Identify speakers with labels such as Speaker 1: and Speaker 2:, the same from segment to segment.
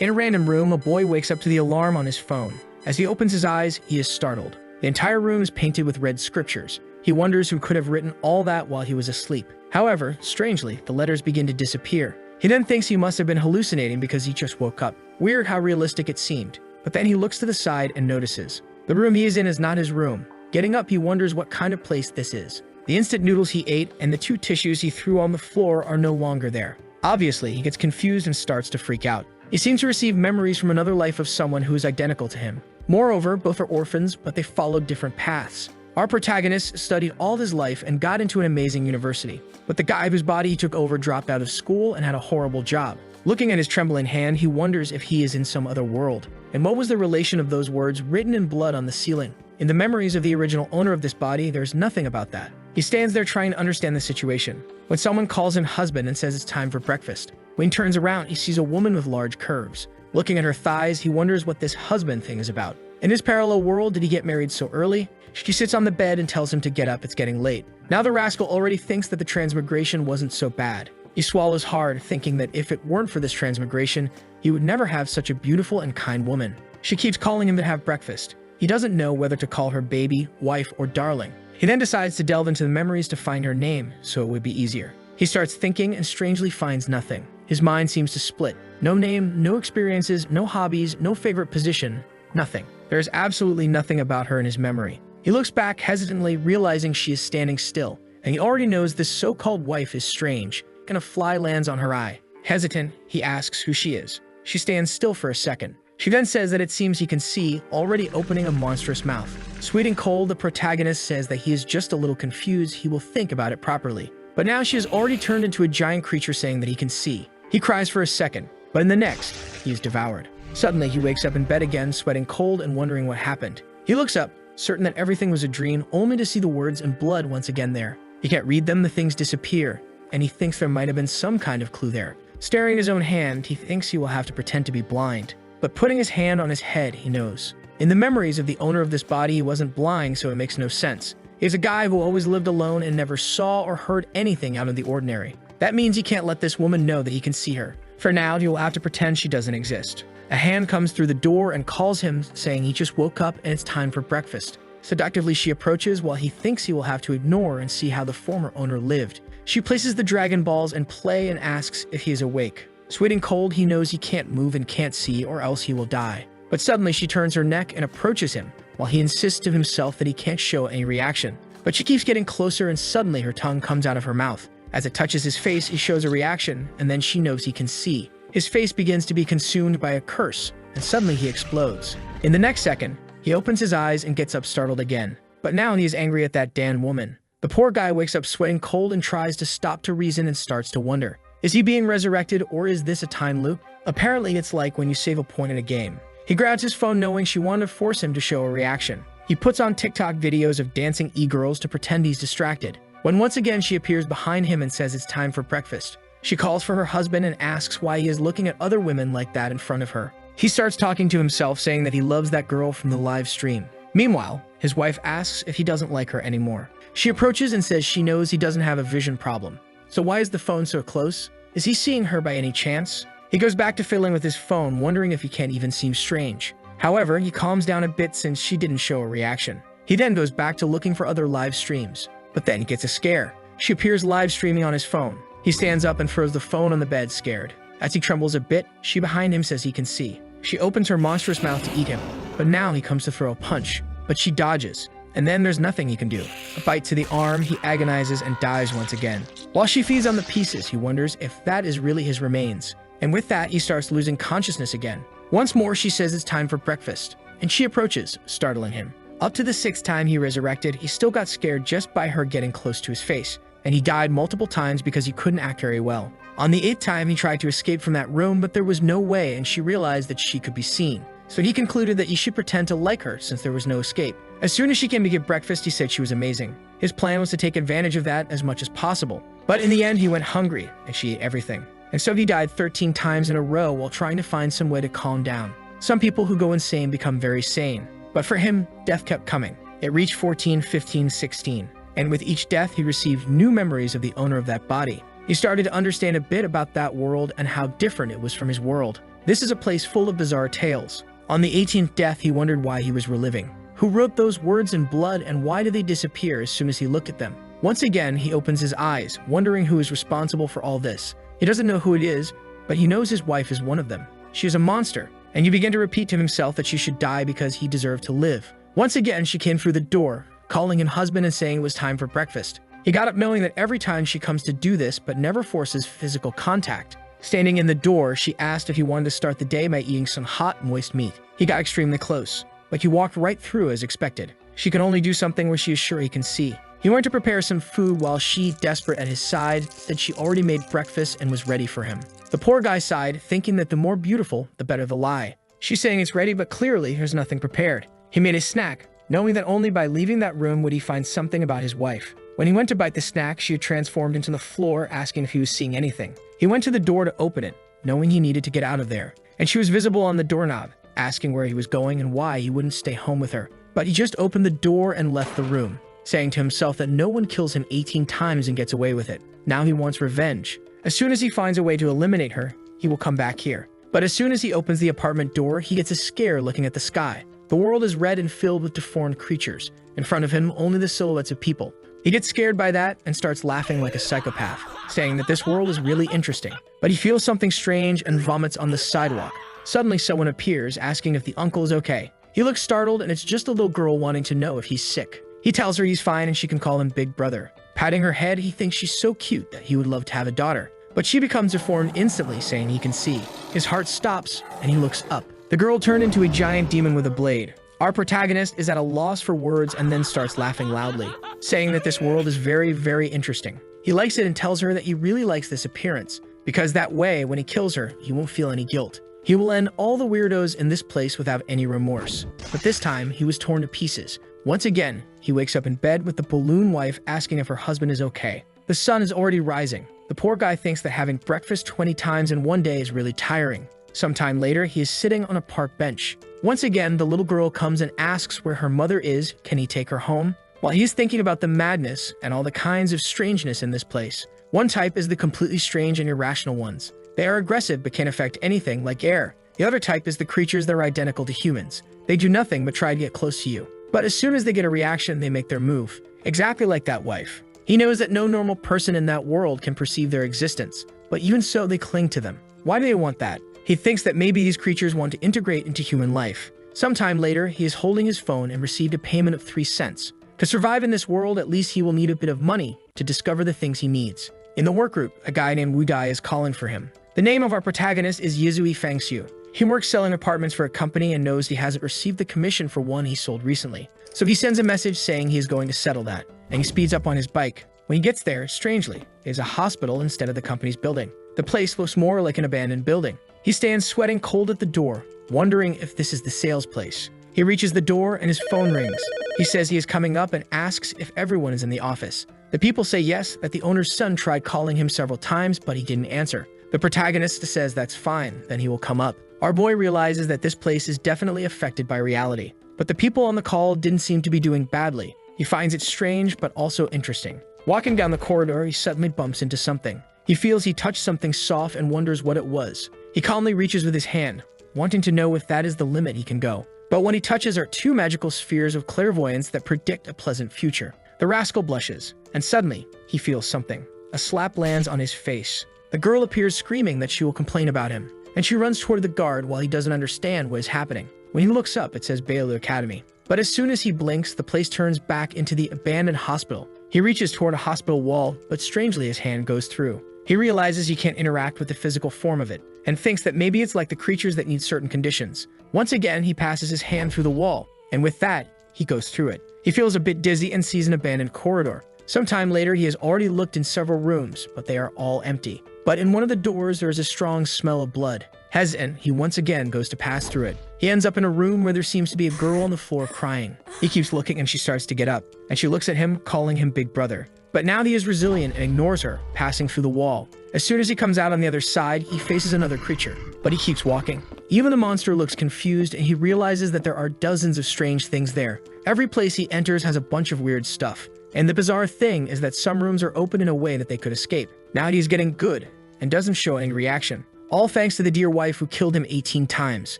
Speaker 1: In a random room, a boy wakes up to the alarm on his phone. As he opens his eyes, he is startled. The entire room is painted with red scriptures. He wonders who could have written all that while he was asleep. However, strangely, the letters begin to disappear. He then thinks he must have been hallucinating because he just woke up. Weird how realistic it seemed. But then he looks to the side and notices the room he is in is not his room. Getting up, he wonders what kind of place this is. The instant noodles he ate and the 2 tissues he threw on the floor are no longer there. Obviously, he gets confused and starts to freak out. He seems to receive memories from another life of someone who is identical to him. Moreover, both are orphans, but they followed different paths. Our protagonist studied all his life and got into an amazing university. But the guy whose body he took over dropped out of school and had a horrible job. Looking at his trembling hand, he wonders if he is in some other world. And what was the relation of those words written in blood on the ceiling? In the memories of the original owner of this body, there's nothing about that. He stands there trying to understand the situation, when someone calls him husband and says it's time for breakfast. When he turns around, he sees a woman with large curves. Looking at her thighs, he wonders what this husband thing is about. In his parallel world, did he get married so early? She sits on the bed and tells him to get up, it's getting late. Now the rascal already thinks that the transmigration wasn't so bad. He swallows hard, thinking that if it weren't for this transmigration, he would never have such a beautiful and kind woman. She keeps calling him to have breakfast. He doesn't know whether to call her baby, wife, or darling. He then decides to delve into the memories to find her name, so it would be easier. He starts thinking and strangely finds nothing. His mind seems to split. No name, no experiences, no hobbies, no favorite position, nothing. There is absolutely nothing about her in his memory. He looks back hesitantly, realizing she is standing still, and he already knows this so-called wife is strange, and a fly lands on her eye. Hesitant, he asks who she is. She stands still for a second. She then says that it seems he can see, already opening a monstrous mouth. Sweet and cold, the protagonist says that he is just a little confused, he will think about it properly. But now she has already turned into a giant creature saying that he can see. He cries for a second, but in the next, he is devoured. Suddenly, he wakes up in bed again, sweating cold and wondering what happened. He looks up, certain that everything was a dream, only to see the words in blood once again there. He can't read them, the things disappear, and he thinks there might have been some kind of clue there. Staring at his own hand, he thinks he will have to pretend to be blind. But putting his hand on his head, he knows. In the memories of the owner of this body, he wasn't blind, so it makes no sense. He's a guy who always lived alone and never saw or heard anything out of the ordinary. That means he can't let this woman know that he can see her. For now, he will have to pretend she doesn't exist. A hand comes through the door and calls him, saying he just woke up and it's time for breakfast. Seductively, she approaches while he thinks he will have to ignore and see how the former owner lived. She places the Dragon Balls in play and asks if he is awake. Sweet and cold, he knows he can't move and can't see, or else he will die. But suddenly she turns her neck and approaches him, while he insists to himself that he can't show any reaction. But she keeps getting closer and suddenly her tongue comes out of her mouth. As it touches his face, he shows a reaction, and then she knows he can see. His face begins to be consumed by a curse, and suddenly he explodes. In the next second, he opens his eyes and gets up startled again. But now he is angry at that damn woman. The poor guy wakes up sweating cold and tries to stop to reason and starts to wonder. Is he being resurrected, or is this a time loop? Apparently, it's like when you save a point in a game. He grabs his phone knowing she wanted to force him to show a reaction. He puts on TikTok videos of dancing e-girls to pretend he's distracted. When once again she appears behind him and says it's time for breakfast. She calls for her husband and asks why he is looking at other women like that in front of her. He starts talking to himself, saying that he loves that girl from the live stream. Meanwhile, his wife asks if he doesn't like her anymore. She approaches and says she knows he doesn't have a vision problem. So why is the phone so close? Is he seeing her by any chance? He goes back to fiddling with his phone, wondering if he can't even seem strange. However, he calms down a bit since she didn't show a reaction. He then goes back to looking for other live streams. But then he gets a scare. She appears live streaming on his phone. He stands up and throws the phone on the bed, scared. As he trembles a bit, she behind him says he can see. She opens her monstrous mouth to eat him, but now he comes to throw a punch. But she dodges, and then there's nothing he can do. A bite to the arm, he agonizes and dies once again. While she feeds on the pieces, he wonders if that is really his remains. And with that, he starts losing consciousness again. Once more, she says it's time for breakfast, and she approaches, startling him. Up to the 6th time he resurrected, he still got scared just by her getting close to his face, and he died multiple times because he couldn't act very well. On the 8th time, he tried to escape from that room, but there was no way, and she realized that she could be seen. So he concluded that he should pretend to like her since there was no escape. As soon as she came to get breakfast, he said she was amazing. His plan was to take advantage of that as much as possible. But in the end, he went hungry, and she ate everything. And so he died 13 times in a row while trying to find some way to calm down. Some people who go insane become very sane. But for him, death kept coming. It reached 14, 15, 16. And with each death, he received new memories of the owner of that body. He started to understand a bit about that world and how different it was from his world. This is a place full of bizarre tales. On the 18th death, he wondered why he was reliving. Who wrote those words in blood, and why did they disappear as soon as he looked at them? Once again, he opens his eyes, wondering who is responsible for all this. He doesn't know who it is, but he knows his wife is one of them. She is a monster, and he began to repeat to himself that she should die because he deserved to live. Once again, she came through the door, calling him husband and saying it was time for breakfast. He got up knowing that every time she comes to do this, but never forces physical contact. Standing in the door, she asked if he wanted to start the day by eating some hot, moist meat. He got extremely close, but he walked right through as expected. She can only do something where she is sure he can see. He went to prepare some food while she, desperate at his side, said she already made breakfast and was ready for him. The poor guy sighed, thinking that the more beautiful, the better the lie. She's saying it's ready, but clearly there's nothing prepared. He made a snack, knowing that only by leaving that room would he find something about his wife. When he went to bite the snack, she had transformed into the floor, asking if he was seeing anything. He went to the door to open it, knowing he needed to get out of there, and she was visible on the doorknob, asking where he was going and why he wouldn't stay home with her. But he just opened the door and left the room, saying to himself that no one kills him 18 times and gets away with it. Now he wants revenge. As soon as he finds a way to eliminate her, he will come back here. But as soon as he opens the apartment door, he gets a scare looking at the sky. The world is red and filled with deformed creatures. In front of him, only the silhouettes of people. He gets scared by that and starts laughing like a psychopath, saying that this world is really interesting. But he feels something strange and vomits on the sidewalk. Suddenly, someone appears, asking if the uncle is okay. He looks startled, and it's just a little girl wanting to know if he's sick. He tells her he's fine and she can call him Big Brother. Patting her head, he thinks she's so cute that he would love to have a daughter. But she becomes deformed instantly, saying he can see. His heart stops, and he looks up. The girl turned into a giant demon with a blade. Our protagonist is at a loss for words and then starts laughing loudly, saying that this world is very, very interesting. He likes it and tells her that he really likes this appearance, because that way, when he kills her, he won't feel any guilt. He will end all the weirdos in this place without any remorse. But this time, he was torn to pieces. Once again, he wakes up in bed with the balloon wife asking if her husband is okay. The sun is already rising. The poor guy thinks that having breakfast 20 times in one day is really tiring. Sometime later, he is sitting on a park bench. Once again, the little girl comes and asks where her mother is. Can he take her home? While he is thinking about the madness and all the kinds of strangeness in this place. One type is the completely strange and irrational ones. They are aggressive but can't affect anything, like air. The other type is the creatures that are identical to humans. They do nothing but try to get close to you. But as soon as they get a reaction, they make their move. Exactly like that wife. He knows that no normal person in that world can perceive their existence. But even so, they cling to them. Why do they want that? He thinks that maybe these creatures want to integrate into human life. Sometime later, he is holding his phone and received a payment of 3 cents. To survive in this world, at least he will need a bit of money to discover the things he needs. In the work group, a guy named Wu Dai is calling for him. The name of our protagonist is Yizui Fangxiu. He works selling apartments for a company and knows he hasn't received the commission for one he sold recently. So he sends a message saying he is going to settle that, and he speeds up on his bike. When he gets there, strangely, it is a hospital instead of the company's building. The place looks more like an abandoned building. He stands sweating cold at the door, wondering if this is the sales place. He reaches the door and his phone rings. He says he is coming up and asks if everyone is in the office. The people say yes, that the owner's son tried calling him several times, but he didn't answer. The protagonist says that's fine, then he will come up. Our boy realizes that this place is definitely affected by reality, but the people on the call didn't seem to be doing badly. He finds it strange, but also interesting. Walking down the corridor, he suddenly bumps into something. He feels he touched something soft and wonders what it was. He calmly reaches with his hand, wanting to know if that is the limit he can go. But what he touches are 2 magical spheres of clairvoyance that predict a pleasant future. The rascal blushes, and suddenly, he feels something. A slap lands on his face. The girl appears screaming that she will complain about him, and she runs toward the guard while he doesn't understand what is happening. When he looks up, it says Yahello Academy. But as soon as he blinks, the place turns back into the abandoned hospital. He reaches toward a hospital wall, but strangely his hand goes through. He realizes he can't interact with the physical form of it, and thinks that maybe it's like the creatures that need certain conditions. Once again, he passes his hand through the wall, and with that, he goes through it. He feels a bit dizzy and sees an abandoned corridor. Sometime later, he has already looked in several rooms, but they are all empty. But in one of the doors, there is a strong smell of blood. Hesitant, he once again goes to pass through it. He ends up in a room where there seems to be a girl on the floor crying. He keeps looking and she starts to get up, and she looks at him, calling him Big Brother. But now he is resilient and ignores her, passing through the wall. As soon as he comes out on the other side, he faces another creature, but he keeps walking. Even the monster looks confused, and he realizes that there are dozens of strange things there. Every place he enters has a bunch of weird stuff. And the bizarre thing is that some rooms are open in a way that they could escape. Now he's getting good and doesn't show any reaction. all thanks to the dear wife who killed him 18 times.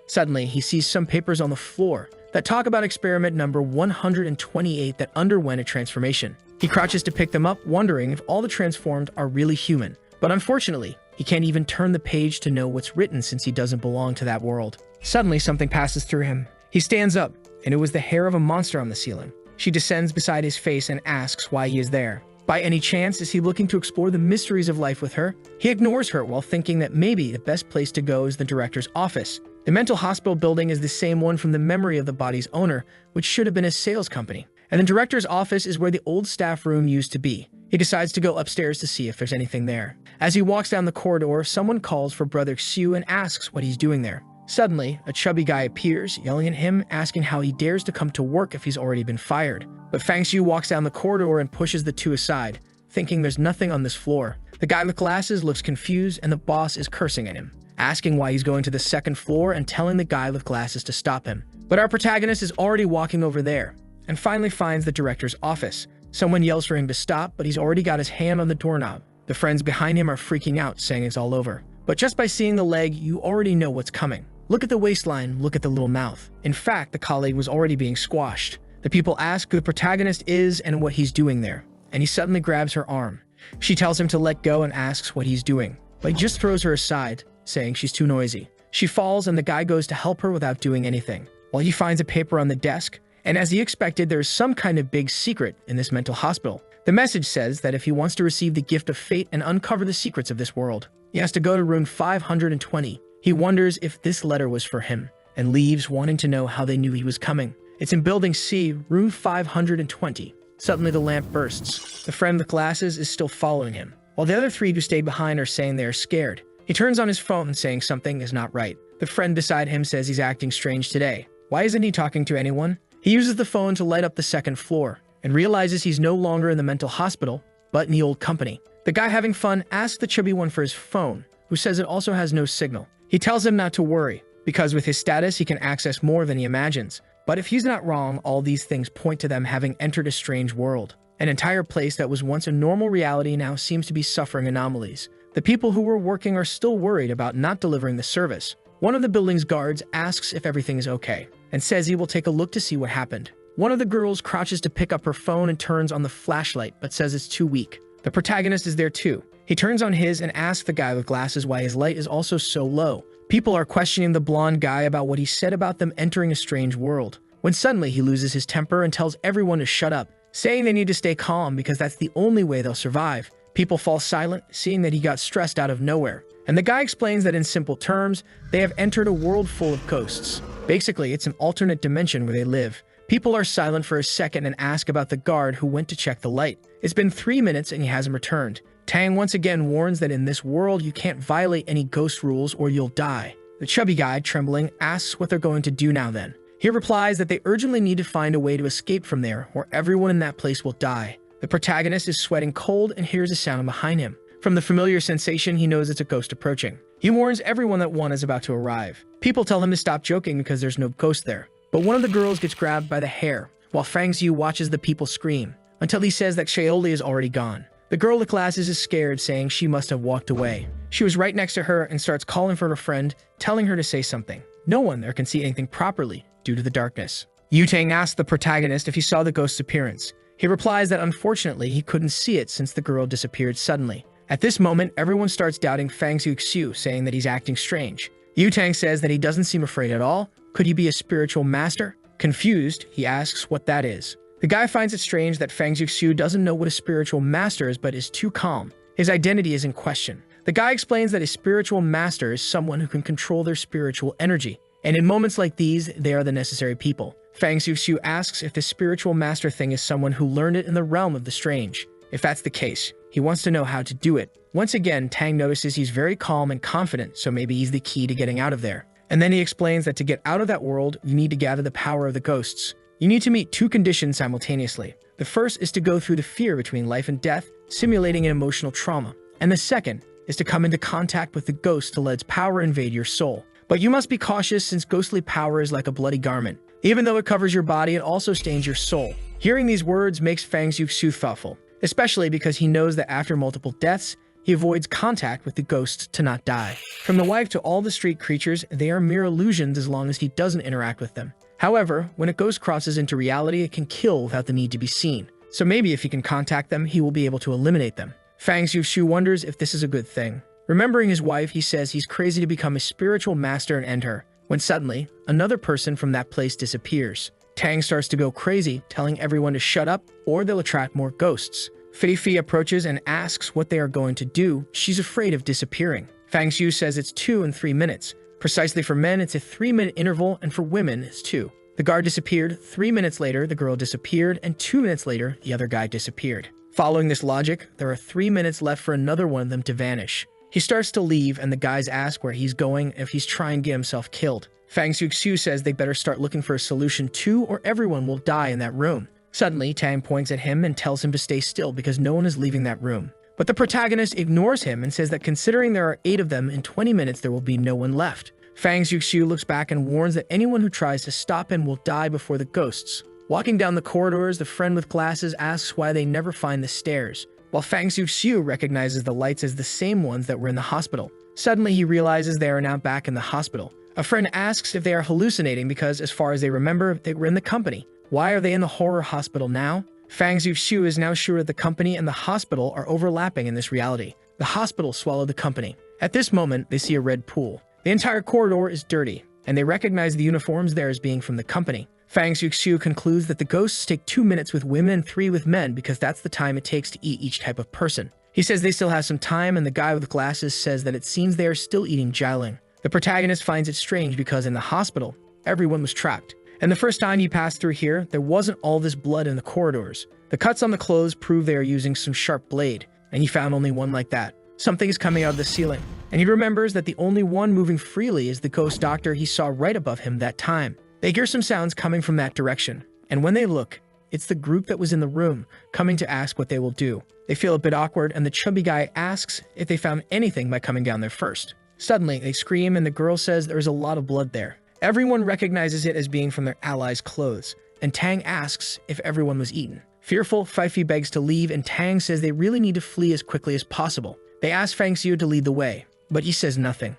Speaker 1: Suddenly, he sees some papers on the floor that talk about experiment number 128 that underwent a transformation. He crouches to pick them up, wondering if all the transformed are really human. But unfortunately, he can't even turn the page to know what's written since he doesn't belong to that world. Suddenly, something passes through him. He stands up, and it was the hair of a monster on the ceiling. She descends beside his face and asks why he is there. By any chance, is he looking to explore the mysteries of life with her? He ignores her while thinking that maybe the best place to go is the director's office. The mental hospital building is the same one from the memory of the body's owner, which should have been a sales company. And the director's office is where the old staff room used to be. He decides to go upstairs to see if there's anything there. As he walks down the corridor, someone calls for Brother Xiu and asks what he's doing there. Suddenly, a chubby guy appears, yelling at him, asking how he dares to come to work if he's already been fired. But Fang Xiu walks down the corridor and pushes the two aside, thinking there's nothing on this floor. The guy with glasses looks confused and the boss is cursing at him, asking why he's going to the second floor and telling the guy with glasses to stop him. But our protagonist is already walking over there and finally finds the director's office. Someone yells for him to stop, but he's already got his hand on the doorknob. The friends behind him are freaking out, saying it's all over. But just by seeing the leg, you already know what's coming. Look at the waistline, look at the little mouth. In fact, the colleague was already being squashed. The people ask who the protagonist is and what he's doing there, and he suddenly grabs her arm. She tells him to let go and asks what he's doing, but he just throws her aside, saying she's too noisy. She falls and the guy goes to help her without doing anything, while he finds a paper on the desk, and as he expected, there's some kind of big secret in this mental hospital. The message says that if he wants to receive the gift of fate and uncover the secrets of this world, he has to go to room 520. He wonders if this letter was for him, and leaves wanting to know how they knew he was coming. It's in building C, room 520. Suddenly the lamp bursts. The friend with glasses is still following him, while the other three who stayed behind are saying they are scared. He turns on his phone saying something is not right. The friend beside him says he's acting strange today. Why isn't he talking to anyone? He uses the phone to light up the second floor, and realizes he's no longer in the mental hospital, but in the old company. The guy having fun asks the chubby one for his phone, who says it also has no signal. He tells him not to worry, because with his status he can access more than he imagines. But if he's not wrong, all these things point to them having entered a strange world. An entire place that was once a normal reality now seems to be suffering anomalies. The people who were working are still worried about not delivering the service. One of the building's guards asks if everything is okay, and says he will take a look to see what happened. One of the girls crouches to pick up her phone and turns on the flashlight, but says it's too weak. The protagonist is there too. He turns on his and asks the guy with glasses why his light is also so low. People are questioning the blonde guy about what he said about them entering a strange world, when suddenly he loses his temper and tells everyone to shut up, saying they need to stay calm because that's the only way they'll survive. People fall silent, seeing that he got stressed out of nowhere. And the guy explains that in simple terms, they have entered a world full of ghosts. Basically, it's an alternate dimension where they live. People are silent for a second and ask about the guard who went to check the light. It's been 3 minutes and he hasn't returned. Tang once again warns that in this world you can't violate any ghost rules or you'll die. The chubby guy, trembling, asks what they're going to do now then. He replies that they urgently need to find a way to escape from there or everyone in that place will die. The protagonist is sweating cold and hears a sound behind him. From the familiar sensation, he knows it's a ghost approaching. He warns everyone that one is about to arrive. People tell him to stop joking because there's no ghost there. But one of the girls gets grabbed by the hair, while Fang Xiu watches the people scream, until he says that Yahello is already gone. The girl with glasses is scared, saying she must have walked away. She was right next to her and starts calling for her friend, telling her to say something. No one there can see anything properly due to the darkness. Yu Tang asks the protagonist if he saw the ghost's appearance. He replies that unfortunately he couldn't see it since the girl disappeared suddenly. At this moment, everyone starts doubting Fang Xiu, saying that he's acting strange. Yu Tang says that he doesn't seem afraid at all. Could he be a spiritual master? Confused, he asks what that is. The guy finds it strange that Fang Xiu doesn't know what a spiritual master is but is too calm. His identity is in question. The guy explains that a spiritual master is someone who can control their spiritual energy, and in moments like these, they are the necessary people. Fang Xiu asks if the spiritual master thing is someone who learned it in the realm of the strange. If that's the case, he wants to know how to do it. Once again, Tang notices he's very calm and confident, so maybe he's the key to getting out of there. And then he explains that to get out of that world, you need to gather the power of the ghosts. You need to meet 2 conditions simultaneously. The first is to go through the fear between life and death, simulating an emotional trauma. And the second is to come into contact with the ghost to let its power invade your soul. But you must be cautious since ghostly power is like a bloody garment. Even though it covers your body, it also stains your soul. Hearing these words makes Fang Xiu thoughtful, especially because he knows that after multiple deaths, He avoids contact with the ghosts to not die. From the wife to all the street creatures, they are mere illusions as long as he doesn't interact with them. However, when a ghost crosses into reality, it can kill without the need to be seen. So maybe if he can contact them, he will be able to eliminate them. Fang Xiu wonders if this is a good thing. Remembering his wife, he says he's crazy to become a spiritual master and end her, when suddenly, another person from that place disappears. Tang starts to go crazy, telling everyone to shut up or they'll attract more ghosts. Fifi approaches and asks what they are going to do. She's afraid of disappearing. Fang Xiu says it's 2 and 3 minutes. Precisely for men, it's a 3-minute interval, and for women, it's 2. The guard disappeared, 3 minutes later, the girl disappeared, and 2 minutes later, the other guy disappeared. Following this logic, there are 3 minutes left for another one of them to vanish. He starts to leave, and the guys ask where he's going if he's trying to get himself killed. Fang Xiu says they better start looking for a solution too, or everyone will die in that room. Suddenly, Tang points at him and tells him to stay still because no one is leaving that room. But the protagonist ignores him and says that considering there are 8 of them, in 20 minutes there will be no one left. Fang Xiu looks back and warns that anyone who tries to stop him will die before the ghosts. Walking down the corridors, the friend with glasses asks why they never find the stairs, while Fang Xiu recognizes the lights as the same ones that were in the hospital. Suddenly, he realizes they are now back in the hospital. A friend asks if they are hallucinating because, as far as they remember, they were in the company. Why are they in the horror hospital now? Fang Xiu is now sure that the company and the hospital are overlapping in this reality. The hospital swallowed the company. At this moment, they see a red pool. The entire corridor is dirty, and they recognize the uniforms there as being from the company. Fang Xiu concludes that the ghosts take 2 minutes with women and 3 with men because that's the time it takes to eat each type of person. He says they still have some time, and the guy with glasses says that it seems they are still eating jialing. The protagonist finds it strange because in the hospital, everyone was trapped. And the first time he passed through here, there wasn't all this blood in the corridors. The cuts on the clothes prove they are using some sharp blade, and he found only one like that. Something is coming out of the ceiling, and he remembers that the only one moving freely is the ghost doctor he saw right above him that time. They hear some sounds coming from that direction, and when they look, it's the group that was in the room, coming to ask what they will do. They feel a bit awkward, and the chubby guy asks if they found anything by coming down there first. Suddenly, they scream, and the girl says there is a lot of blood there. Everyone recognizes it as being from their allies' clothes, and Tang asks if everyone was eaten. Fearful, Fifi begs to leave, and Tang says they really need to flee as quickly as possible. They ask Fang Xiu to lead the way, but he says nothing.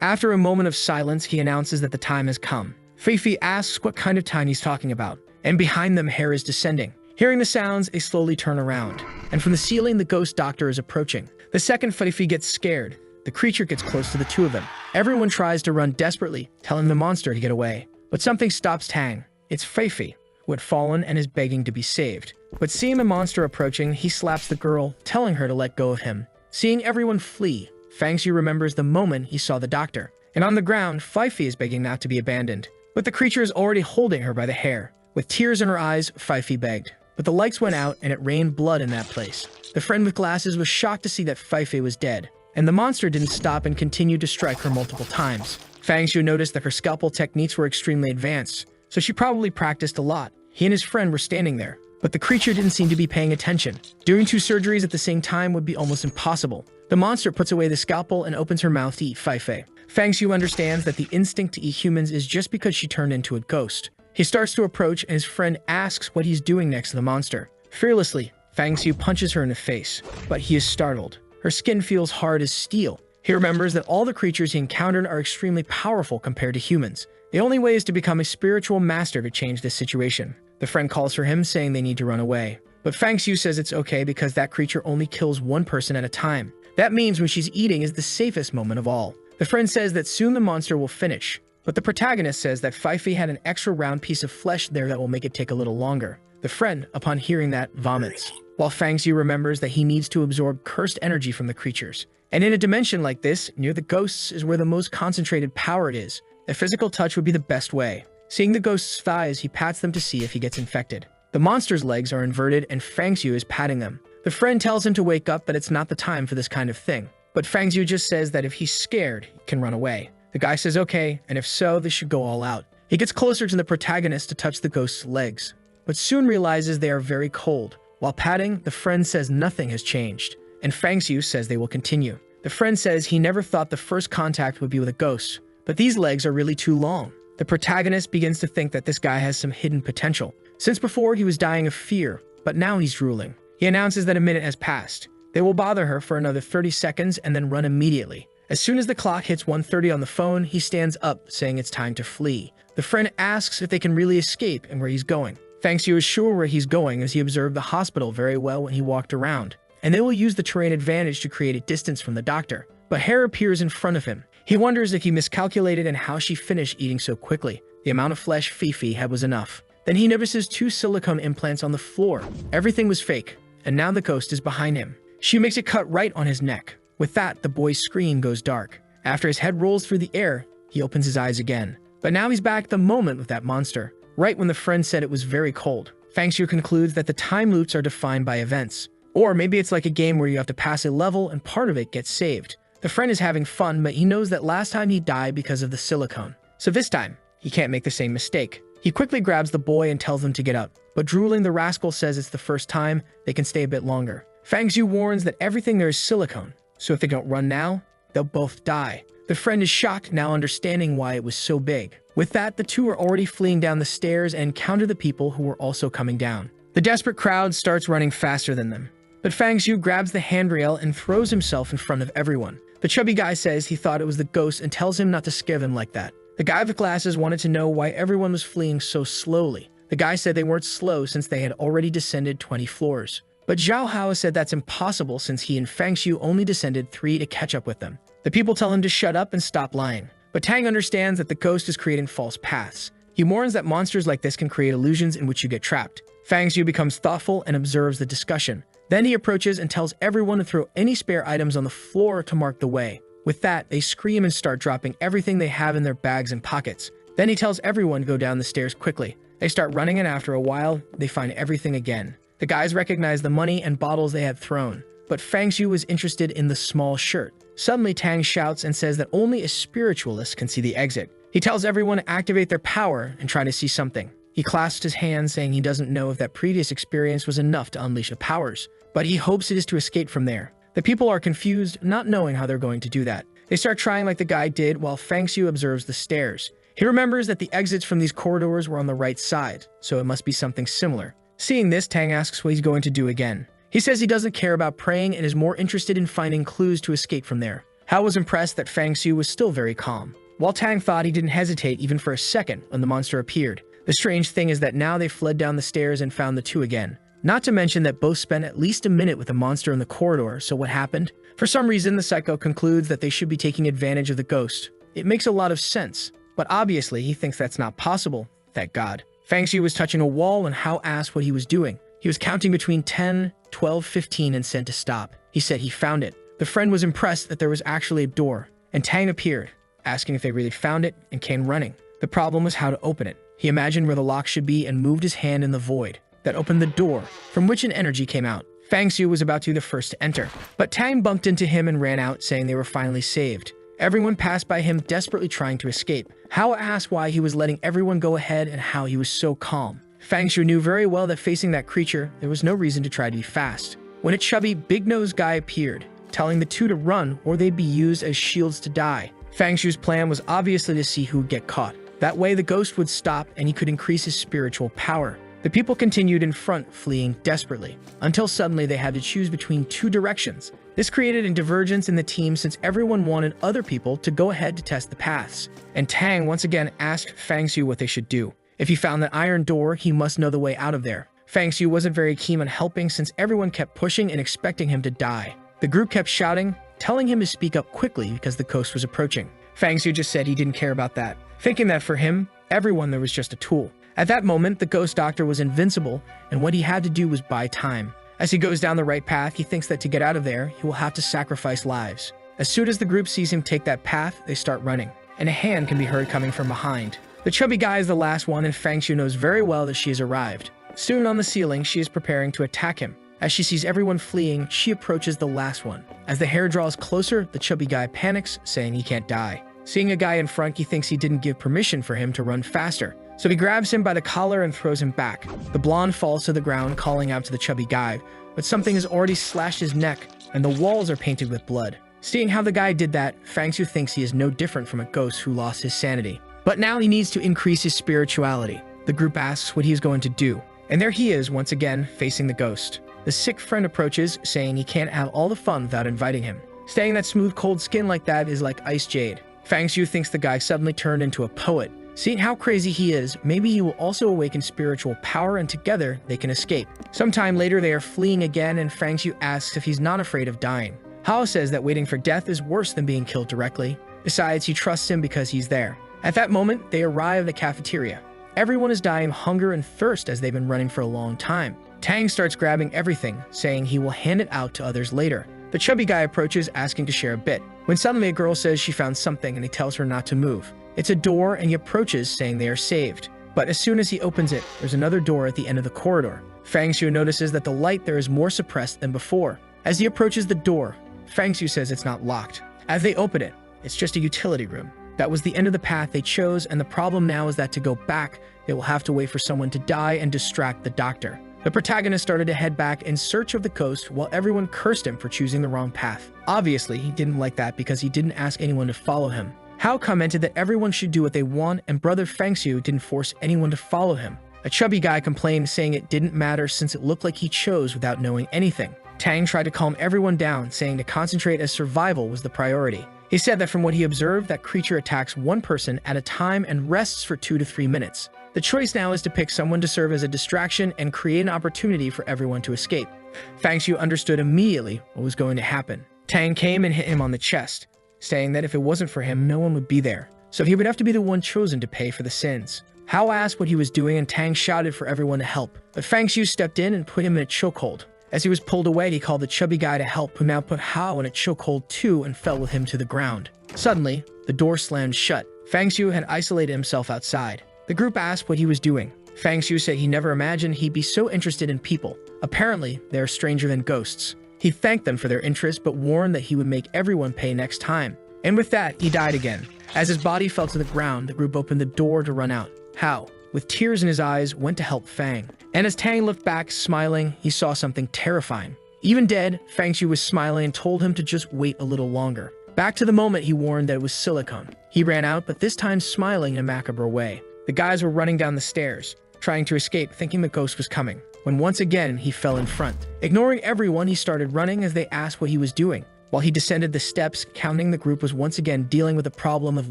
Speaker 1: After a moment of silence, he announces that the time has come. Fifi asks what kind of time he's talking about, and behind them, hair is descending. Hearing the sounds, they slowly turn around, and from the ceiling, the ghost doctor is approaching. The second Fifi gets scared, the creature gets close to the two of them. Everyone tries to run desperately, telling the monster to get away. But something stops Tang. It's Fifi, who had fallen and is begging to be saved. But seeing the monster approaching, he slaps the girl, telling her to let go of him. Seeing everyone flee, Fang Xiu remembers the moment he saw the doctor. And on the ground, Fifi is begging not to be abandoned. But the creature is already holding her by the hair. With tears in her eyes, Fifi begged. But the lights went out and it rained blood in that place. The friend with glasses was shocked to see that Fifi was dead. And the monster didn't stop and continued to strike her multiple times. Fang Xiu noticed that her scalpel techniques were extremely advanced, so she probably practiced a lot. He and his friend were standing there, but the creature didn't seem to be paying attention. Doing 2 surgeries at the same time would be almost impossible. The monster puts away the scalpel and opens her mouth to eat Fifi. Fang Xiu understands that the instinct to eat humans is just because she turned into a ghost. He starts to approach and his friend asks what he's doing next to the monster. Fearlessly, Fang Xiu punches her in the face, but he is startled. Her skin feels hard as steel. He remembers that all the creatures he encountered are extremely powerful compared to humans. The only way is to become a spiritual master to change this situation. The friend calls for him, saying they need to run away. But Fang Xiu says it's okay because that creature only kills one person at a time. That means when she's eating is the safest moment of all. The friend says that soon the monster will finish. But the protagonist says that Fifi had an extra round piece of flesh there that will make it take a little longer. The friend, upon hearing that, vomits. While Fang Xiu remembers that he needs to absorb cursed energy from the creatures. And in a dimension like this, near the ghosts is where the most concentrated power it is. A physical touch would be the best way. Seeing the ghost's thighs, he pats them to see if he gets infected. The monster's legs are inverted and Fang Xiu is patting them. The friend tells him to wake up, but it's not the time for this kind of thing. But Fang Xiu just says that if he's scared, he can run away. The guy says okay, and if so, they should go all out. He gets closer to the protagonist to touch the ghost's legs, but soon realizes they are very cold. While patting, the friend says nothing has changed, and Fang Xiu says they will continue. The friend says he never thought the first contact would be with a ghost, but these legs are really too long. The protagonist begins to think that this guy has some hidden potential. Since before he was dying of fear, but now he's drooling. He announces that a minute has passed. They will bother her for another 30 seconds and then run immediately. As soon as the clock hits 1:30 on the phone, he stands up, saying it's time to flee. The friend asks if they can really escape and where he's going. Fangxiu is sure where he's going as he observed the hospital very well when he walked around, and they will use the terrain advantage to create a distance from the doctor. But hair appears in front of him. He wonders if he miscalculated and how she finished eating so quickly. The amount of flesh Fifi had was enough. Then he notices 2 silicone implants on the floor. Everything was fake, and now the ghost is behind him. She makes a cut right on his neck. With that, the boy's screen goes dark. After his head rolls through the air, he opens his eyes again. But now he's back at the moment with that monster, right when the friend said it was very cold. Fangxiu concludes that the time loops are defined by events. Or maybe it's like a game where you have to pass a level and part of it gets saved. The friend is having fun, but he knows that last time he died because of the silicone. So this time, he can't make the same mistake. He quickly grabs the boy and tells them to get up. But drooling, the rascal says it's the first time, they can stay a bit longer. Fangxiu warns that everything there is silicone, so if they don't run now, they'll both die. The friend is shocked, now understanding why it was so big. With that, the two are already fleeing down the stairs and encounter the people who were also coming down. The desperate crowd starts running faster than them. But Fangxiu grabs the handrail and throws himself in front of everyone. The chubby guy says he thought it was the ghost and tells him not to scare them like that. The guy with glasses wanted to know why everyone was fleeing so slowly. The guy said they weren't slow since they had already descended 20 floors. But Yahello said that's impossible since he and Fangxiu only descended 3 to catch up with them. The people tell him to shut up and stop lying. But Tang understands that the ghost is creating false paths. He warns that monsters like this can create illusions in which you get trapped. Fangxiu becomes thoughtful and observes the discussion. Then he approaches and tells everyone to throw any spare items on the floor to mark the way. With that, they scream and start dropping everything they have in their bags and pockets. Then he tells everyone to go down the stairs quickly. They start running, and after a while, they find everything again. The guys recognize the money and bottles they had thrown, but Fangxiu was interested in the small shirt. Suddenly, Tang shouts and says that only a spiritualist can see the exit. He tells everyone to activate their power and try to see something. He clasps his hands, saying he doesn't know if that previous experience was enough to unleash the powers, but he hopes it is to escape from there. The people are confused, not knowing how they're going to do that. They start trying like the guy did while Fangxiu observes the stairs. He remembers that the exits from these corridors were on the right side, so it must be something similar. Seeing this, Tang asks what he's going to do again. He says he doesn't care about praying and is more interested in finding clues to escape from there. Hao was impressed that Fangxiu was still very calm, while Tang thought he didn't hesitate even for a second when the monster appeared. The strange thing is that now they fled down the stairs and found the two again. Not to mention that both spent at least a minute with the monster in the corridor, so what happened? For some reason, the psycho concludes that they should be taking advantage of the ghost. It makes a lot of sense, but obviously he thinks that's not possible, thank God. Fangxiu was touching a wall and Hao asked what he was doing. He was counting between 10, 12, 15 and said to stop. He said he found it. The friend was impressed that there was actually a door, and Tang appeared, asking if they really found it, and came running. The problem was how to open it. He imagined where the lock should be and moved his hand in the void that opened the door, from which an energy came out. Fangxiu was about to be the first to enter, but Tang bumped into him and ran out, saying they were finally saved. Everyone passed by him, desperately trying to escape. Hao asked why he was letting everyone go ahead and how he was so calm. Fangxiu knew very well that facing that creature, there was no reason to try to be fast. When a chubby, big-nosed guy appeared, telling the two to run or they'd be used as shields to die. Fangxiu's plan was obviously to see who would get caught. That way the ghost would stop and he could increase his spiritual power. The people continued in front, fleeing desperately, until suddenly they had to choose between 2 directions. This created a divergence in the team since everyone wanted other people to go ahead to test the paths. And Tang once again asked Fangxiu what they should do. If he found that iron door, he must know the way out of there. Fangxiu wasn't very keen on helping since everyone kept pushing and expecting him to die. The group kept shouting, telling him to speak up quickly because the ghost was approaching. Fangxiu just said he didn't care about that, thinking that for him, everyone there was just a tool. At that moment, the ghost doctor was invincible, and what he had to do was buy time. As he goes down the right path, he thinks that to get out of there, he will have to sacrifice lives. As soon as the group sees him take that path, they start running, and a hand can be heard coming from behind. The chubby guy is the last one, and Fangxiu knows very well that she has arrived. Soon on the ceiling, she is preparing to attack him. As she sees everyone fleeing, she approaches the last one. As the hair draws closer, the chubby guy panics, saying he can't die. Seeing a guy in front, he thinks he didn't give permission for him to run faster. So he grabs him by the collar and throws him back. The blonde falls to the ground, calling out to the chubby guy, but something has already slashed his neck, and the walls are painted with blood. Seeing how the guy did that, Fangxiu thinks he is no different from a ghost who lost his sanity. But now he needs to increase his spirituality. The group asks what he is going to do, and there he is once again, facing the ghost. The sick friend approaches, saying he can't have all the fun without inviting him, saying that smooth cold skin like that is like ice jade. Fang Xiu thinks the guy suddenly turned into a poet. Seeing how crazy he is, maybe he will also awaken spiritual power and together they can escape. Sometime later they are fleeing again and Fang Xiu asks if he's not afraid of dying. Hao says that waiting for death is worse than being killed directly. Besides, he trusts him because he's there. At that moment, they arrive at the cafeteria. Everyone is dying of hunger and thirst as they've been running for a long time. Tang starts grabbing everything, saying he will hand it out to others later. The chubby guy approaches, asking to share a bit, when suddenly a girl says she found something and he tells her not to move. It's a door and he approaches, saying they are saved. But as soon as he opens it, there's another door at the end of the corridor. Fang Xiu notices that the light there is more suppressed than before. As he approaches the door, Fang Xiu says it's not locked. As they open it, it's just a utility room. That was the end of the path they chose, and the problem now is that to go back, they will have to wait for someone to die and distract the doctor. The protagonist started to head back in search of the ghost while everyone cursed him for choosing the wrong path. Obviously, he didn't like that because he didn't ask anyone to follow him. Hao commented that everyone should do what they want, and brother Fang Xiu didn't force anyone to follow him. A chubby guy complained, saying it didn't matter since it looked like he chose without knowing anything. Tang tried to calm everyone down, saying to concentrate as survival was the priority. He said that from what he observed, that creature attacks one person at a time and rests for 2 to 3 minutes. The choice now is to pick someone to serve as a distraction and create an opportunity for everyone to escape. Fang Xiu understood immediately what was going to happen. Tang came and hit him on the chest, saying that if it wasn't for him, no one would be there, so he would have to be the one chosen to pay for the sins. Hao asked what he was doing and Tang shouted for everyone to help, but Fang Xiu stepped in and put him in a chokehold. As he was pulled away, he called the chubby guy to help, who now put Hao in a chokehold too and fell with him to the ground. Suddenly, the door slammed shut. Fang Xiu had isolated himself outside. The group asked what he was doing. Fang Xiu said he never imagined he'd be so interested in people. Apparently, they are stranger than ghosts. He thanked them for their interest, but warned that he would make everyone pay next time. And with that, he died again. As his body fell to the ground, the group opened the door to run out. Hao, with tears in his eyes, went to help Fang. And as Tang looked back, smiling, he saw something terrifying. Even dead, Fang Xiu was smiling and told him to just wait a little longer. Back to the moment, he warned that it was silicone. He ran out, but this time smiling in a macabre way. The guys were running down the stairs, trying to escape, thinking the ghost was coming, when once again he fell in front. Ignoring everyone, he started running as they asked what he was doing. While he descended the steps, counting, the group was once again dealing with the problem of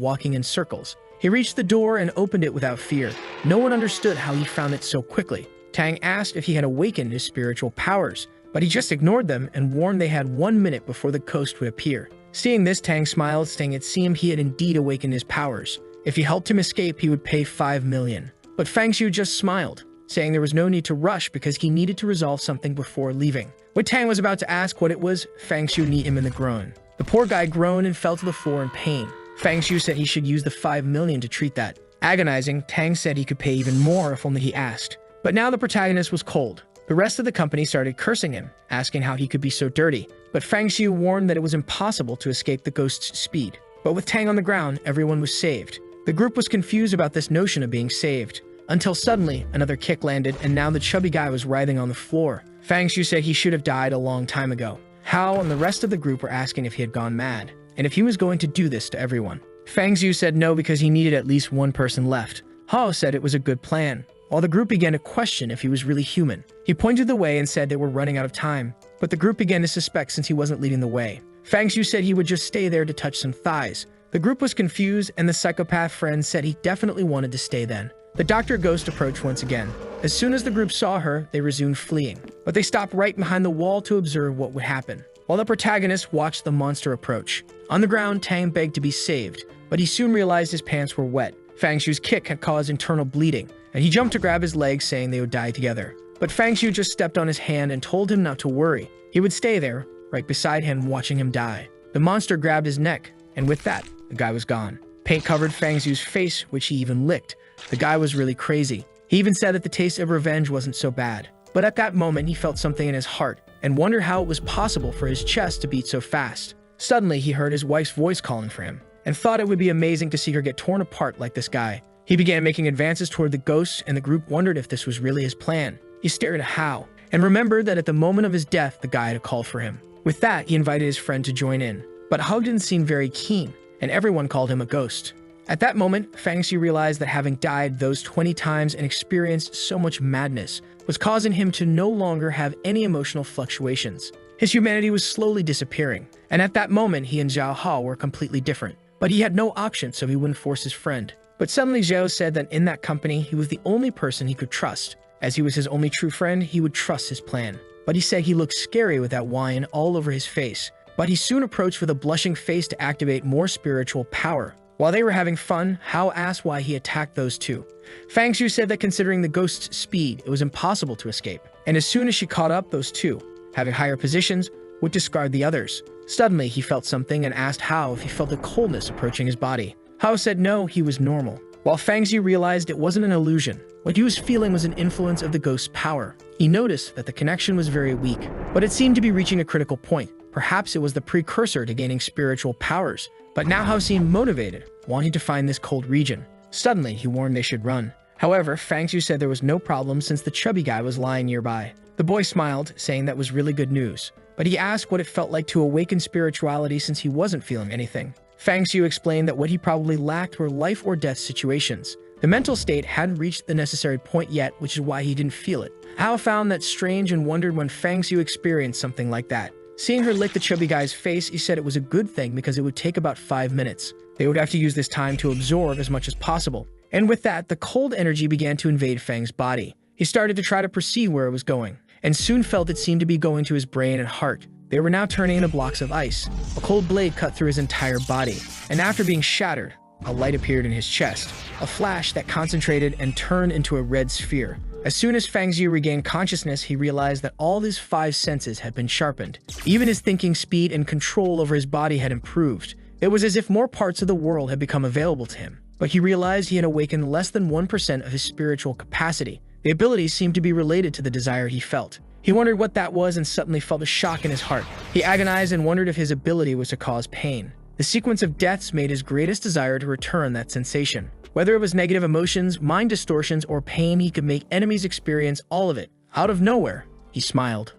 Speaker 1: walking in circles. He reached the door and opened it without fear. No one understood how he found it so quickly. Tang asked if he had awakened his spiritual powers, but he just ignored them and warned they had 1 minute before the ghost would appear. Seeing this, Tang smiled, saying it seemed he had indeed awakened his powers. If he helped him escape, he would pay 5 million. But Fang Xiu just smiled, saying there was no need to rush because he needed to resolve something before leaving. When Tang was about to ask what it was, Fang Xiu kneed him in the groin. The poor guy groaned and fell to the floor in pain. Fang Xiu said he should use the 5 million to treat that. Agonizing, Tang said he could pay even more if only he asked. But now the protagonist was cold. The rest of the company started cursing him, asking how he could be so dirty. But Fang Xiu warned that it was impossible to escape the ghost's speed. But with Tang on the ground, everyone was saved. The group was confused about this notion of being saved, until suddenly another kick landed and now the chubby guy was writhing on the floor. Fang Xiu said he should have died a long time ago. Hao and the rest of the group were asking if he had gone mad, and if he was going to do this to everyone. Fang Xiu said no because he needed at least one person left. Hao said it was a good plan, while the group began to question if he was really human. He pointed the way and said they were running out of time, but the group began to suspect since he wasn't leading the way. Fang Xiu said he would just stay there to touch some thighs. The group was confused, and the psychopath friend said he definitely wanted to stay then. The Dr. Ghost approached once again. As soon as the group saw her, they resumed fleeing, but they stopped right behind the wall to observe what would happen, while the protagonist watched the monster approach. On the ground, Tang begged to be saved, but he soon realized his pants were wet. Fang Xiu's kick had caused internal bleeding, and he jumped to grab his leg, saying they would die together. But Fang Xiu just stepped on his hand and told him not to worry. He would stay there, right beside him, watching him die. The monster grabbed his neck, and with that, the guy was gone. Paint covered Fang Xiu's face, which he even licked. The guy was really crazy. He even said that the taste of revenge wasn't so bad. But at that moment, he felt something in his heart and wondered how it was possible for his chest to beat so fast. Suddenly, he heard his wife's voice calling for him and thought it would be amazing to see her get torn apart like this guy. He began making advances toward the ghost, and the group wondered if this was really his plan. He stared at Hao and remembered that at the moment of his death, the guy had called for him. With that, he invited his friend to join in. But Hao didn't seem very keen, and everyone called him a ghost. At that moment, Fang Xiu realized that having died those 20 times and experienced so much madness, was causing him to no longer have any emotional fluctuations. His humanity was slowly disappearing, and at that moment he and Zhao Hao were completely different. But he had no option, so he wouldn't force his friend. But suddenly Zhao said that in that company he was the only person he could trust. As he was his only true friend, he would trust his plan. But he said he looked scary with that wine all over his face. But he soon approached with a blushing face to activate more spiritual power. While they were having fun, Hao asked why he attacked those two. Fang Xu said that considering the ghost's speed, it was impossible to escape. And as soon as she caught up, those two, having higher positions, would discard the others. Suddenly, he felt something and asked Hao if he felt a coldness approaching his body. Hao said no, he was normal. While Fang Xu realized it wasn't an illusion, what he was feeling was an influence of the ghost's power. He noticed that the connection was very weak, but it seemed to be reaching a critical point. Perhaps it was the precursor to gaining spiritual powers. But now Hao seemed motivated, wanting to find this cold region. Suddenly, he warned they should run. However, Fang Xu said there was no problem since the chubby guy was lying nearby. The boy smiled, saying that was really good news. But he asked what it felt like to awaken spirituality since he wasn't feeling anything. Fang Xu explained that what he probably lacked were life or death situations. The mental state hadn't reached the necessary point yet, which is why he didn't feel it. Hao found that strange and wondered when Fang Xu experienced something like that. Seeing her lick the chubby guy's face, he said it was a good thing because it would take about 5 minutes. They would have to use this time to absorb as much as possible. And with that, the cold energy began to invade Fang's body. He started to try to perceive where it was going, and soon felt it seemed to be going to his brain and heart. They were now turning into blocks of ice. A cold blade cut through his entire body, and after being shattered, a light appeared in his chest, a flash that concentrated and turned into a red sphere. As soon as Fang Xu regained consciousness, he realized that all his 5 senses had been sharpened. Even his thinking speed and control over his body had improved. It was as if more parts of the world had become available to him. But he realized he had awakened less than 1% of his spiritual capacity. The abilities seemed to be related to the desire he felt. He wondered what that was and suddenly felt a shock in his heart. He agonized and wondered if his ability was to cause pain. The sequence of deaths made his greatest desire to return that sensation. Whether it was negative emotions, mind distortions, or pain, he could make enemies experience all of it. Out of nowhere, he smiled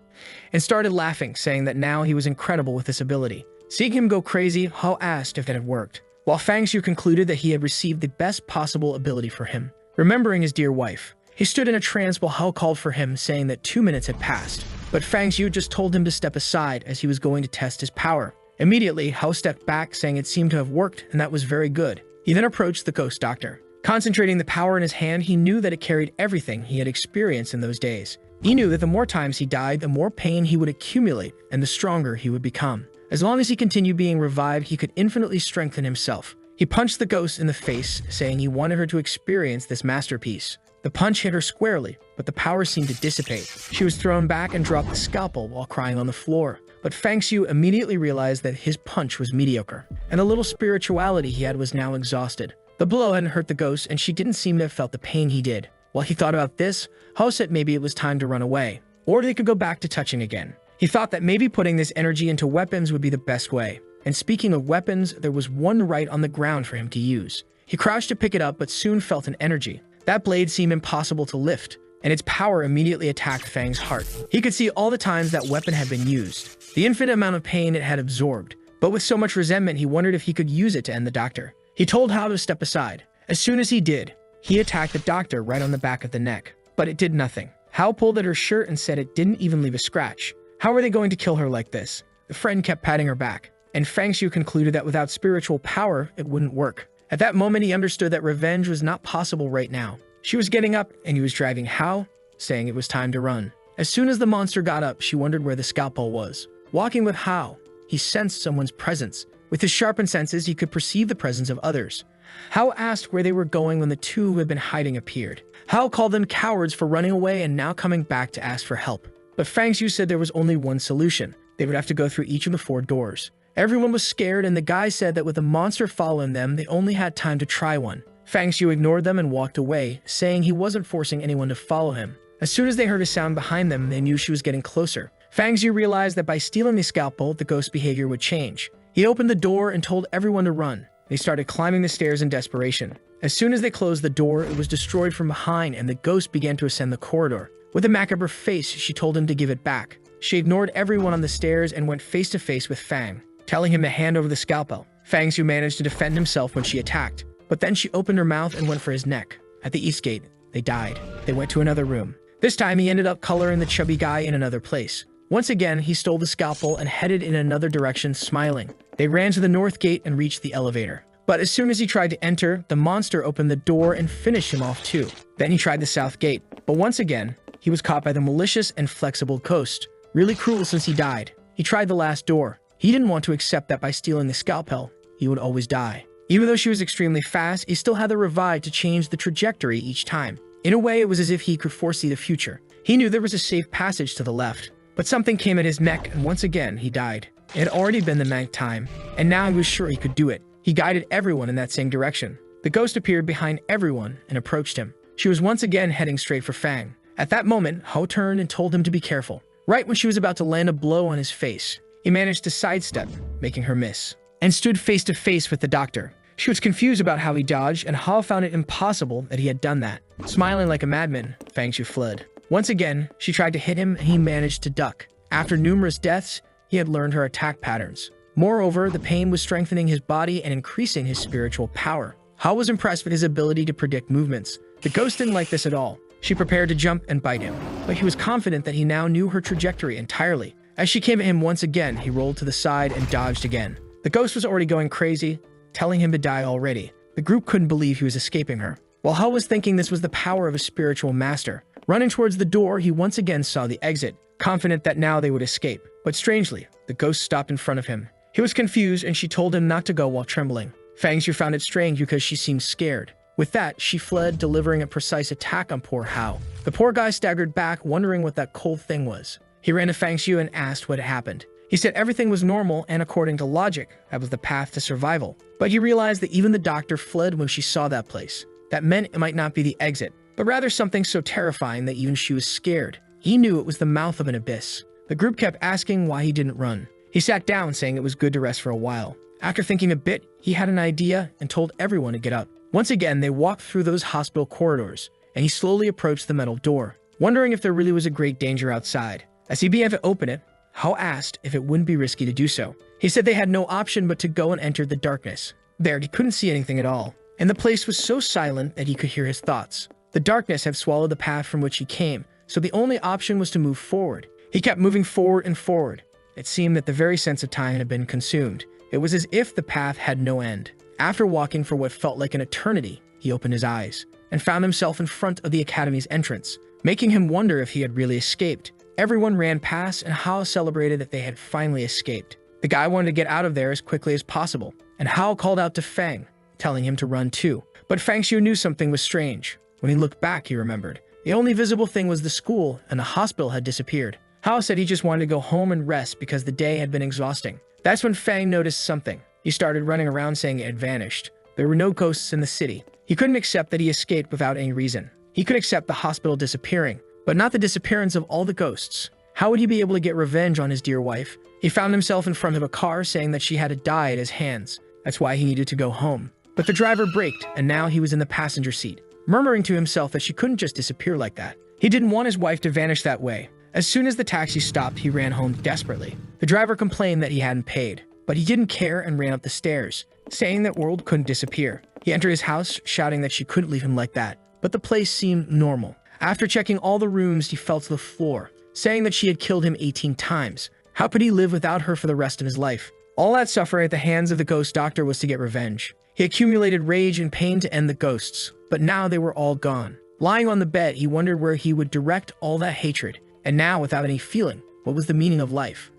Speaker 1: and started laughing, saying that now he was incredible with this ability. Seeing him go crazy, Hao asked if it had worked, while Fang Xu concluded that he had received the best possible ability for him. Remembering his dear wife, he stood in a trance while Hao called for him, saying that 2 minutes had passed. But Fang Xu just told him to step aside as he was going to test his power. Immediately, Hao stepped back, saying it seemed to have worked, and that was very good. He then approached the ghost doctor. Concentrating the power in his hand, he knew that it carried everything he had experienced in those days. He knew that the more times he died, the more pain he would accumulate, and the stronger he would become. As long as he continued being revived, he could infinitely strengthen himself. He punched the ghost in the face, saying he wanted her to experience this masterpiece. The punch hit her squarely, but the power seemed to dissipate. She was thrown back and dropped the scalpel while crying on the floor. But Fang Xu immediately realized that his punch was mediocre, and the little spirituality he had was now exhausted. The blow hadn't hurt the ghost, and she didn't seem to have felt the pain he did. While he thought about this, Hao said maybe it was time to run away, or they could go back to touching again. He thought that maybe putting this energy into weapons would be the best way. And speaking of weapons, there was one right on the ground for him to use. He crouched to pick it up, but soon felt an energy. That blade seemed impossible to lift, and its power immediately attacked Fang's heart. He could see all the times that weapon had been used, the infinite amount of pain it had absorbed. But with so much resentment, he wondered if he could use it to end the doctor. He told Hao to step aside. As soon as he did, he attacked the doctor right on the back of the neck. But it did nothing. Hao pulled at her shirt and said it didn't even leave a scratch. How were they going to kill her like this? The friend kept patting her back, and Fang Xu concluded that without spiritual power, it wouldn't work. At that moment, he understood that revenge was not possible right now. She was getting up, and he was driving Hao, saying it was time to run. As soon as the monster got up, she wondered where the scalpel was. Walking with Hao, he sensed someone's presence. With his sharpened senses, he could perceive the presence of others. Hao asked where they were going when the two who had been hiding appeared. Hao called them cowards for running away and now coming back to ask for help. But Fang Xu said there was only one solution. They would have to go through each of the 4 doors. Everyone was scared, and the guy said that with the monster following them, they only had time to try one. Fang Xu ignored them and walked away, saying he wasn't forcing anyone to follow him. As soon as they heard a sound behind them, they knew she was getting closer. Fang Xu realized that by stealing the scalpel, the ghost's behavior would change. He opened the door and told everyone to run. They started climbing the stairs in desperation. As soon as they closed the door, it was destroyed from behind, and the ghost began to ascend the corridor. With a macabre face, she told him to give it back. She ignored everyone on the stairs and went face to face with Fang, telling him to hand over the scalpel. Fang Xu managed to defend himself when she attacked, but then she opened her mouth and went for his neck. At the east gate, they died. They went to another room. This time, he ended up coloring the chubby guy in another place. Once again, he stole the scalpel and headed in another direction, smiling. They ran to the north gate and reached the elevator. But as soon as he tried to enter, the monster opened the door and finished him off too. Then he tried the south gate, but once again, he was caught by the malicious and flexible ghost. Really cruel since he died. He tried the last door. He didn't want to accept that by stealing the scalpel, he would always die. Even though she was extremely fast, he still had the revive to change the trajectory each time. In a way, it was as if he could foresee the future. He knew there was a safe passage to the left, but something came at his neck and once again, he died. It had already been the 9th time, and now he was sure he could do it. He guided everyone in that same direction. The ghost appeared behind everyone and approached him. She was once again heading straight for Fang. At that moment, Ho turned and told him to be careful. Right when she was about to land a blow on his face, he managed to sidestep, making her miss, and stood face to face with the doctor. She was confused about how he dodged, and Ho found it impossible that he had done that. Smiling like a madman, Fang Shu fled. Once again, she tried to hit him and he managed to duck. After numerous deaths, he had learned her attack patterns. Moreover, the pain was strengthening his body and increasing his spiritual power. Ho was impressed with his ability to predict movements. The ghost didn't like this at all. She prepared to jump and bite him, but he was confident that he now knew her trajectory entirely. As she came at him once again, he rolled to the side and dodged again. The ghost was already going crazy, telling him to die already. The group couldn't believe he was escaping her. While Ho was thinking this was the power of a spiritual master, running towards the door, he once again saw the exit, confident that now they would escape. But strangely, the ghost stopped in front of him. He was confused and she told him not to go while trembling. Fang Shu found it strange because she seemed scared. With that, she fled, delivering a precise attack on poor Ho. The poor guy staggered back, wondering what that cold thing was. He ran to Fang Shu and asked what had happened. He said everything was normal and according to logic, that was the path to survival. But he realized that even the doctor fled when she saw that place. That meant it might not be the exit, but rather something so terrifying that even she was scared. He knew it was the mouth of an abyss. The group kept asking why he didn't run. He sat down, saying it was good to rest for a while. After thinking a bit, he had an idea and told everyone to get up. Once again, they walked through those hospital corridors, and he slowly approached the metal door, wondering if there really was a great danger outside. As he began to open it, Ho asked if it wouldn't be risky to do so. He said they had no option but to go and enter the darkness. There, he couldn't see anything at all, and the place was so silent that he could hear his thoughts. The darkness had swallowed the path from which he came, so the only option was to move forward. He kept moving forward and forward. It seemed that the very sense of time had been consumed. It was as if the path had no end. After walking for what felt like an eternity, he opened his eyes and found himself in front of the academy's entrance, making him wonder if he had really escaped. Everyone ran past and Ho celebrated that they had finally escaped. The guy wanted to get out of there as quickly as possible, and Ho called out to Fang, telling him to run too. But Fang Shu knew something was strange. When he looked back, he remembered. The only visible thing was the school, and the hospital had disappeared. Ho said he just wanted to go home and rest because the day had been exhausting. That's when Fang noticed something. He started running around saying it had vanished. There were no ghosts in the city. He couldn't accept that he escaped without any reason. He could accept the hospital disappearing, but not the disappearance of all the ghosts. How would he be able to get revenge on his dear wife? He found himself in front of a car saying that she had to die at his hands. That's why he needed to go home. But the driver braked, and now he was in the passenger seat, murmuring to himself that she couldn't just disappear like that. He didn't want his wife to vanish that way. As soon as the taxi stopped, he ran home desperately. The driver complained that he hadn't paid, but he didn't care and ran up the stairs, saying that World couldn't disappear. He entered his house, shouting that she couldn't leave him like that, but the place seemed normal. After checking all the rooms, he fell to the floor, saying that she had killed him 18 times. How could he live without her for the rest of his life? All that suffering at the hands of the ghost doctor was to get revenge. He accumulated rage and pain to end the ghosts, but now they were all gone. Lying on the bed, he wondered where he would direct all that hatred. And now, without any feeling, what was the meaning of life?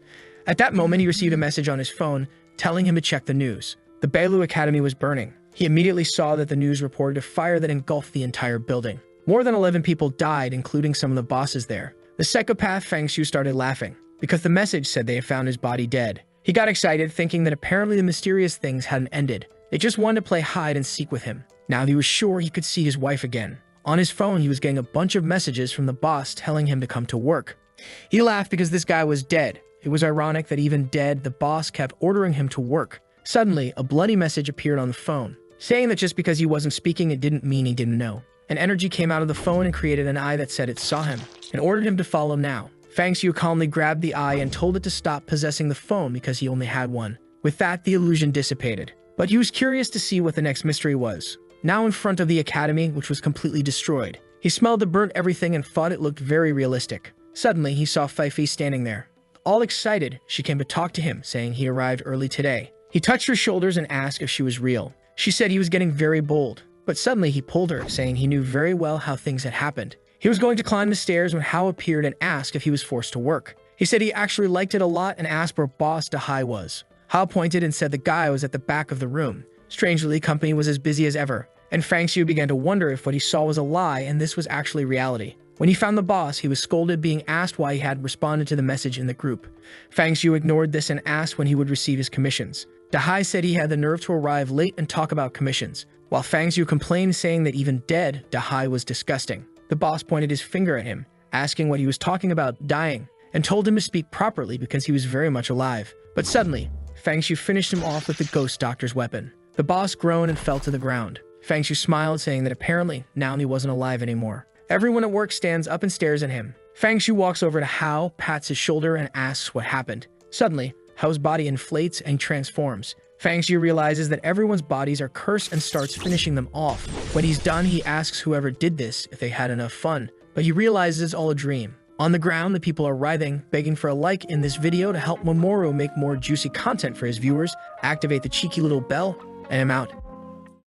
Speaker 1: At that moment, he received a message on his phone telling him to check the news. The Bailu Academy was burning. He immediately saw that the news reported a fire that engulfed the entire building. More than 11 people died, including some of the bosses there. The psychopath Fang Shu started laughing, because the message said they had found his body dead. He got excited, thinking that apparently the mysterious things hadn't ended. They just wanted to play hide and seek with him. Now he was sure he could see his wife again. On his phone, he was getting a bunch of messages from the boss telling him to come to work. He laughed because this guy was dead. It was ironic that even dead, the boss kept ordering him to work. Suddenly, a bloody message appeared on the phone, saying that just because he wasn't speaking, it didn't mean he didn't know. An energy came out of the phone and created an eye that said it saw him, and ordered him to follow now. Fang Shu calmly grabbed the eye and told it to stop possessing the phone because he only had one. With that, the illusion dissipated. But he was curious to see what the next mystery was. Now in front of the academy, which was completely destroyed, He smelled the burnt everything and thought it looked very realistic. Suddenly, he saw Fifi standing there. All excited, she came to talk to him, saying he arrived early today. He touched her shoulders and asked if she was real. She said he was getting very bold, but suddenly he pulled her, saying he knew very well how things had happened. He was going to climb the stairs when Hao appeared and asked if he was forced to work. He said he actually liked it a lot and asked where boss Dahai was. Hao pointed and said the guy was at the back of the room. Strangely, company was as busy as ever, and Fang Xiu began to wonder if what he saw was a lie and this was actually reality. When he found the boss, he was scolded, being asked why he had responded to the message in the group. Fang Xiu ignored this and asked when he would receive his commissions. Dahai said he had the nerve to arrive late and talk about commissions, while Fang Xiu complained, saying that even dead, Dahai was disgusting. The boss pointed his finger at him, asking what he was talking about dying, and told him to speak properly because he was very much alive. But suddenly, Fang Xiu finished him off with the ghost doctor's weapon. The boss groaned and fell to the ground. Fang Xiu smiled, saying that apparently now he wasn't alive anymore. Everyone at work stands up and stares at him. Fang Xiu walks over to Hao, pats his shoulder, and asks what happened. Suddenly, Hao's body inflates and transforms. Fang Xiu realizes that everyone's bodies are cursed and starts finishing them off. When he's done, he asks whoever did this if they had enough fun, but he realizes it's all a dream. On the ground, the people are writhing, begging for a like in this video to help Mamoru make more juicy content for his viewers. Activate the cheeky little bell, and I'm out.